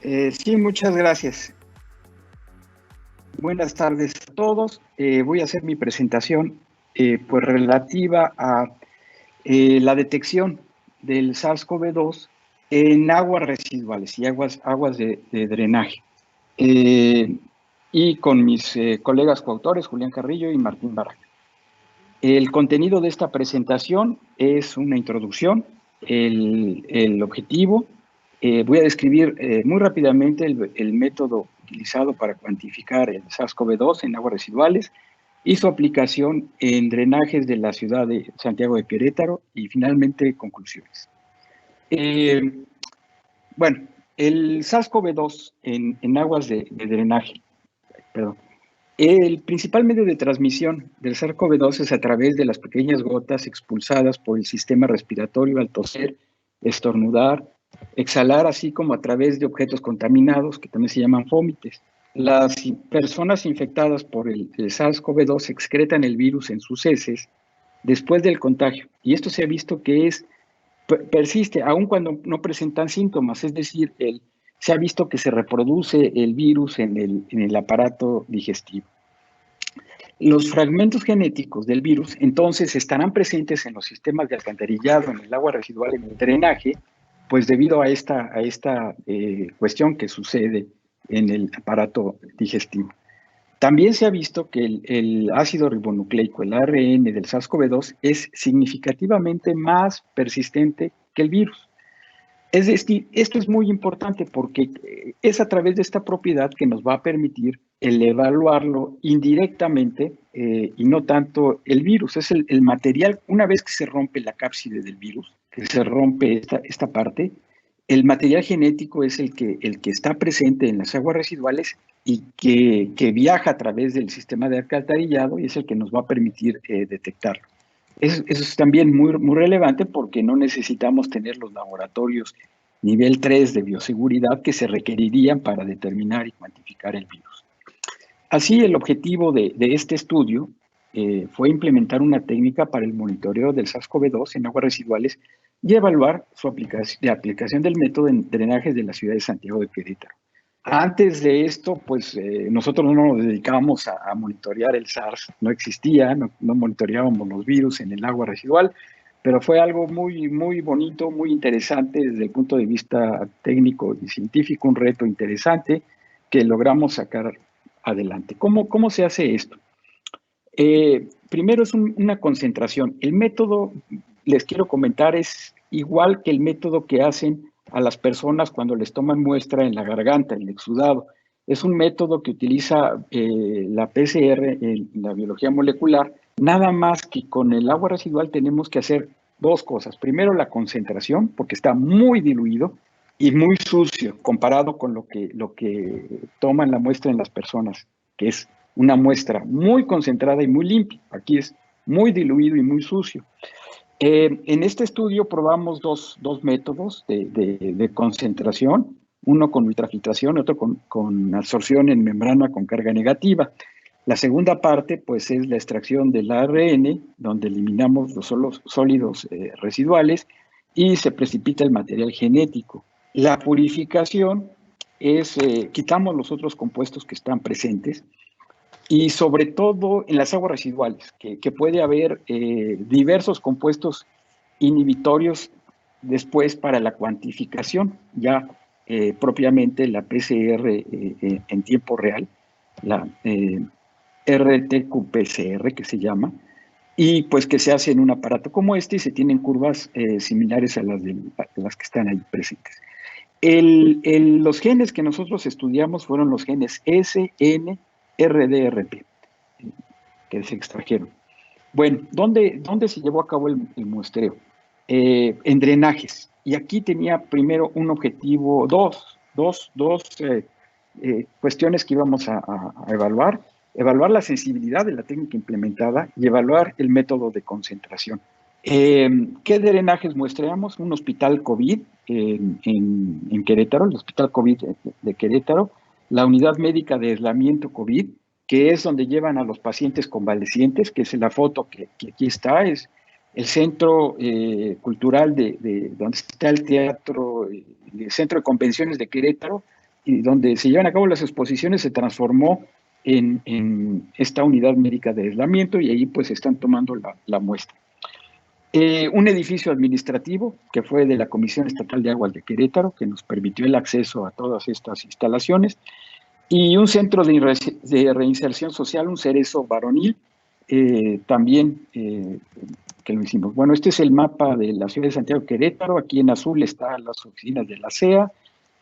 Sí, muchas gracias. Buenas tardes a todos. Voy a hacer mi presentación pues relativa a la detección del SARS-CoV-2 en aguas residuales y aguas de drenaje. Eh, y con mis colegas coautores, Julián Carrillo y Martín Barraca. El contenido de esta presentación es una introducción, el objetivo. Voy a describir muy rápidamente el método utilizado para cuantificar el SARS-CoV-2 en aguas residuales y su aplicación en drenajes de la ciudad de Santiago de Querétaro y finalmente conclusiones. Bueno, el SARS-CoV-2 en aguas de drenaje, perdón. El principal medio de transmisión del SARS-CoV-2 es a través de las pequeñas gotas expulsadas por el sistema respiratorio al toser, estornudar, exhalar, así como a través de objetos contaminados, que también se llaman fómites. Las personas infectadas por el SARS-CoV-2 excretan el virus en sus heces después del contagio, y esto se ha visto que persiste, aun cuando no presentan síntomas, es decir, se ha visto que se reproduce el virus en el aparato digestivo. Los fragmentos genéticos del virus entonces estarán presentes en los sistemas de alcantarillado, en el agua residual, en el drenaje, pues debido a esta cuestión que sucede en el aparato digestivo. También se ha visto que el ácido ribonucleico, el ARN del SARS-CoV-2, es significativamente más persistente que el virus. Es decir, esto es muy importante porque es a través de esta propiedad que nos va a permitir el evaluarlo indirectamente y no tanto el virus. Es el material, una vez que se rompe la cápside del virus, que se rompe esta parte, el material genético es el que está presente en las aguas residuales y que viaja a través del sistema de alcantarillado y es el que nos va a permitir detectarlo. Eso es también muy relevante porque no necesitamos tener los laboratorios nivel 3 de bioseguridad que se requerirían para determinar y cuantificar el virus. Así, el objetivo de este estudio fue implementar una técnica para el monitoreo del SARS-CoV-2 en aguas residuales y evaluar la aplicación del método en drenajes de la ciudad de Santiago de Querétaro. Antes de esto, pues nosotros no nos dedicábamos a monitorear el SARS, no existía, no monitoreábamos los virus en el agua residual, pero fue algo muy bonito, muy interesante desde el punto de vista técnico y científico, un reto interesante que logramos sacar adelante. ¿Cómo se hace esto? Primero es una concentración. El método, les quiero comentar, es igual que el método que hacen a las personas cuando les toman muestra en la garganta, en el exudado. Es un método que utiliza la PCR, la biología molecular, nada más que con el agua residual tenemos que hacer dos cosas. Primero, la concentración, porque está muy diluido y muy sucio comparado con lo que toman la muestra en las personas, que es una muestra muy concentrada y muy limpia. Aquí es muy diluido y muy sucio. En este estudio probamos dos métodos de concentración, uno con ultrafiltración, otro con absorción en membrana con carga negativa. La segunda parte, pues, es la extracción del ARN, donde eliminamos los sólidos residuales y se precipita el material genético. La purificación es, quitamos los otros compuestos que están presentes y sobre todo en las aguas residuales, que puede haber diversos compuestos inhibitorios después para la cuantificación, ya propiamente la PCR en tiempo real, la RT-qPCR que se llama, y pues que se hace en un aparato como este y se tienen curvas similares a las que están ahí presentes. Los genes que nosotros estudiamos fueron los genes S, N, RDRP, que se extrajeron. Bueno, ¿dónde se llevó a cabo el muestreo? En drenajes. Y aquí tenía primero un objetivo, dos cuestiones que íbamos a evaluar. Evaluar la sensibilidad de la técnica implementada y evaluar el método de concentración. ¿Qué drenajes muestreamos? Un hospital COVID en Querétaro, el hospital COVID de Querétaro, la unidad médica de aislamiento COVID, que es donde llevan a los pacientes convalecientes, que es la foto que aquí está, es el centro cultural donde está el teatro, el centro de convenciones de Querétaro, y donde se llevan a cabo las exposiciones se transformó en esta unidad médica de aislamiento y ahí pues están tomando la muestra. Un edificio administrativo que fue de la Comisión Estatal de Aguas de Querétaro, que nos permitió el acceso a todas estas instalaciones, y un centro de reinserción social, un cerezo varonil, también que lo hicimos. Bueno, este es el mapa de la ciudad de Santiago de Querétaro. Aquí en azul están las oficinas de la CEA,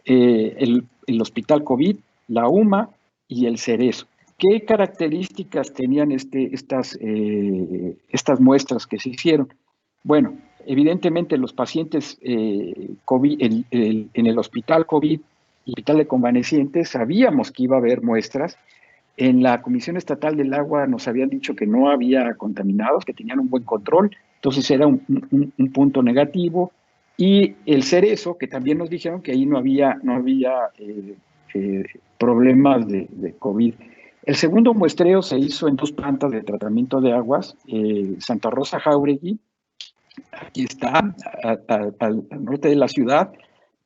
el hospital COVID, la UMA y el cerezo. ¿Qué características tenían estas muestras que se hicieron? Bueno, evidentemente los pacientes COVID, en el hospital COVID, hospital de convalecientes, sabíamos que iba a haber muestras. En la Comisión Estatal del Agua nos habían dicho que no había contaminados, que tenían un buen control, entonces era un punto negativo. Y el cerezo, que también nos dijeron que ahí no había problemas de COVID. El segundo muestreo se hizo en 2 plantas de tratamiento de aguas, Santa Rosa Jáuregui, aquí está, al norte de la ciudad,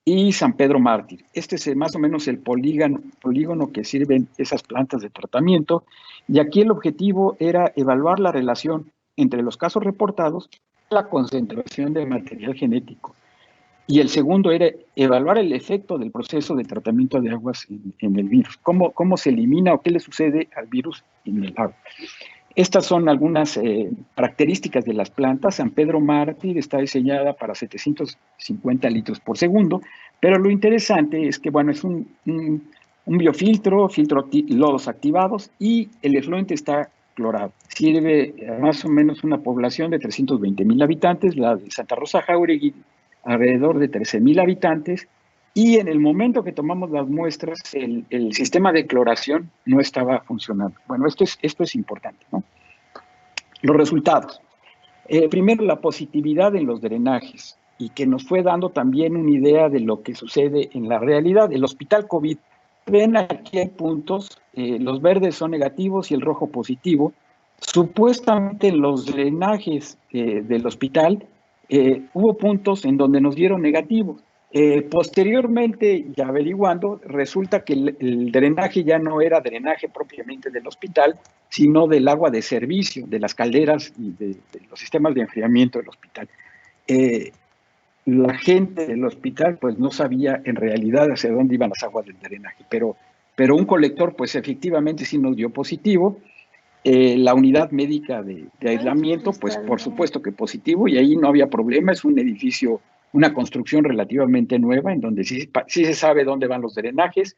y San Pedro Mártir. Este es más o menos el polígono que sirven esas plantas de tratamiento, y aquí el objetivo era evaluar la relación entre los casos reportados y la concentración de material genético. Y el segundo era evaluar el efecto del proceso de tratamiento de aguas en el virus. ¿Cómo se elimina o qué le sucede al virus en el agua? Estas son algunas características de las plantas. San Pedro Mártir está diseñada para 750 litros por segundo, pero lo interesante es que, bueno, es un biofiltro, lodos activados, y el efluente está clorado. Sirve más o menos una población de 320,000 habitantes, la de Santa Rosa Jáuregui alrededor de 13,000 habitantes, y en el momento que tomamos las muestras, el sistema de cloración no estaba funcionando. Bueno, esto es importante, ¿no? Los resultados. Primero, la positividad en los drenajes, y que nos fue dando también una idea de lo que sucede en la realidad. El hospital COVID, ven aquí hay puntos, los verdes son negativos y el rojo positivo. Supuestamente en los drenajes del hospital hubo puntos en donde nos dieron negativos. Posteriormente, ya averiguando, resulta que el drenaje ya no era drenaje propiamente del hospital, sino del agua de servicio, de las calderas y de los sistemas de enfriamiento del hospital. La gente del hospital pues no sabía en realidad hacia dónde iban las aguas del drenaje, pero un colector pues efectivamente sí nos dio positivo. La unidad médica de aislamiento, pues por supuesto que positivo, y ahí no había problema. Es un edificio, una construcción relativamente nueva, en donde sí se sabe dónde van los drenajes.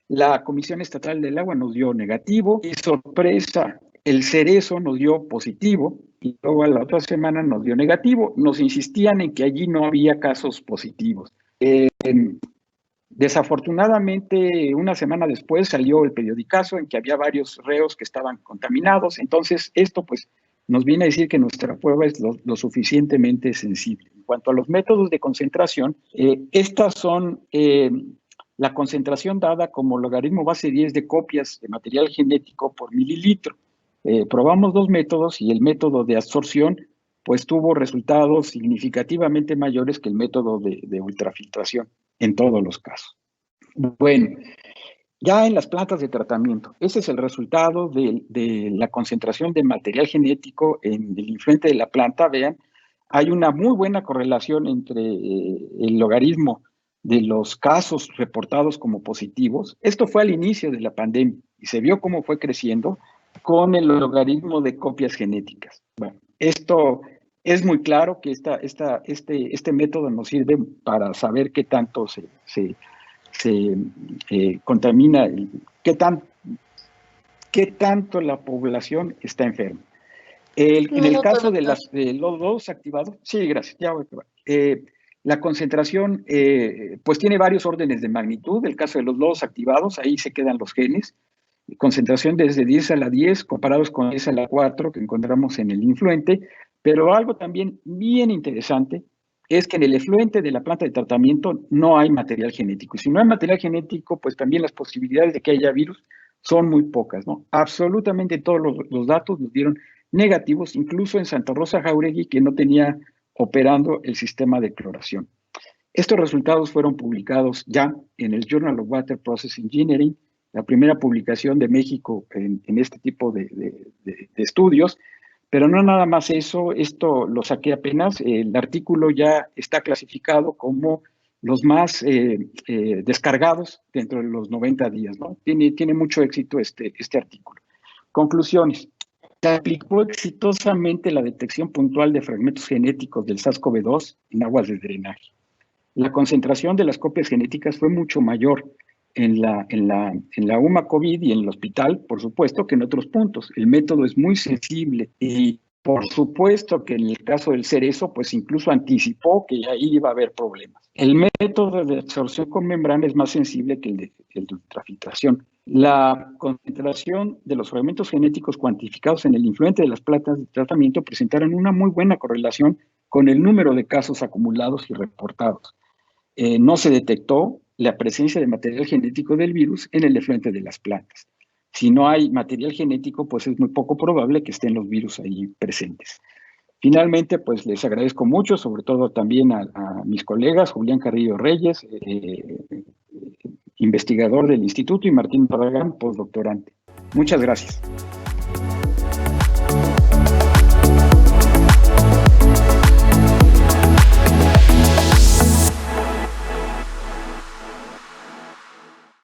La Comisión Estatal del Agua nos dio negativo, y sorpresa, el cerezo nos dio positivo, y luego a la otra semana nos dio negativo. Nos insistían en que allí no había casos positivos. Desafortunadamente, una semana después salió el periodicazo en que había varios reos que estaban contaminados. Entonces, esto pues nos viene a decir que nuestra prueba es lo suficientemente sensible. En cuanto a los métodos de concentración, estas son la concentración dada como logaritmo base 10 de copias de material genético por mililitro. Probamos 2 métodos, y el método de absorción pues tuvo resultados significativamente mayores que el método de ultrafiltración en todos los casos. Bueno, ya en las plantas de tratamiento, ese es el resultado de la concentración de material genético en el influente de la planta. Vean, hay una muy buena correlación entre el logaritmo de los casos reportados como positivos. Esto fue al inicio de la pandemia y se vio cómo fue creciendo con el logaritmo de copias genéticas. Bueno, esto es muy claro que este método nos sirve para saber qué tanto se contamina, qué tanto la población está enferma. En el caso de los lodos activados, sí, gracias, ya voy a acabar. La concentración, pues tiene varios órdenes de magnitud. El caso de los lodos activados, ahí se quedan los genes. Concentración desde 10 a la 10, comparados con 10 a la 4 que encontramos en el influente. Pero algo también bien interesante es que en el efluente de la planta de tratamiento no hay material genético. Y si no hay material genético, pues también las posibilidades de que haya virus son muy pocas, ¿no? Absolutamente todos los datos nos dieron negativos, incluso en Santa Rosa Jáuregui, que no tenía operando el sistema de cloración. Estos resultados fueron publicados ya en el Journal of Water Process Engineering, la primera publicación de México en este tipo de estudios, pero no nada más eso, esto lo saqué apenas, el artículo ya está clasificado como los más descargados dentro de los 90 días, ¿no? Tiene mucho éxito este artículo. Conclusiones. Se aplicó exitosamente la detección puntual de fragmentos genéticos del SARS-CoV-2 en aguas de drenaje. La concentración de las copias genéticas fue mucho mayor en la UMA COVID y en el hospital, por supuesto, que en otros puntos. El método es muy sensible y por supuesto que en el caso del cerezo, pues incluso anticipó que ahí iba a haber problemas. El método de absorción con membrana es más sensible que el de ultrafiltración. La concentración de los fragmentos genéticos cuantificados en el influente de las plantas de tratamiento presentaron una muy buena correlación con el número de casos acumulados y reportados. No se detectó la presencia de material genético del virus en el efluente de las plantas. Si no hay material genético, pues es muy poco probable que estén los virus ahí presentes. Finalmente, pues les agradezco mucho, sobre todo también a mis colegas, Julián Carrillo Reyes, investigador del instituto, y Martín Barragán, postdoctorante. Muchas gracias.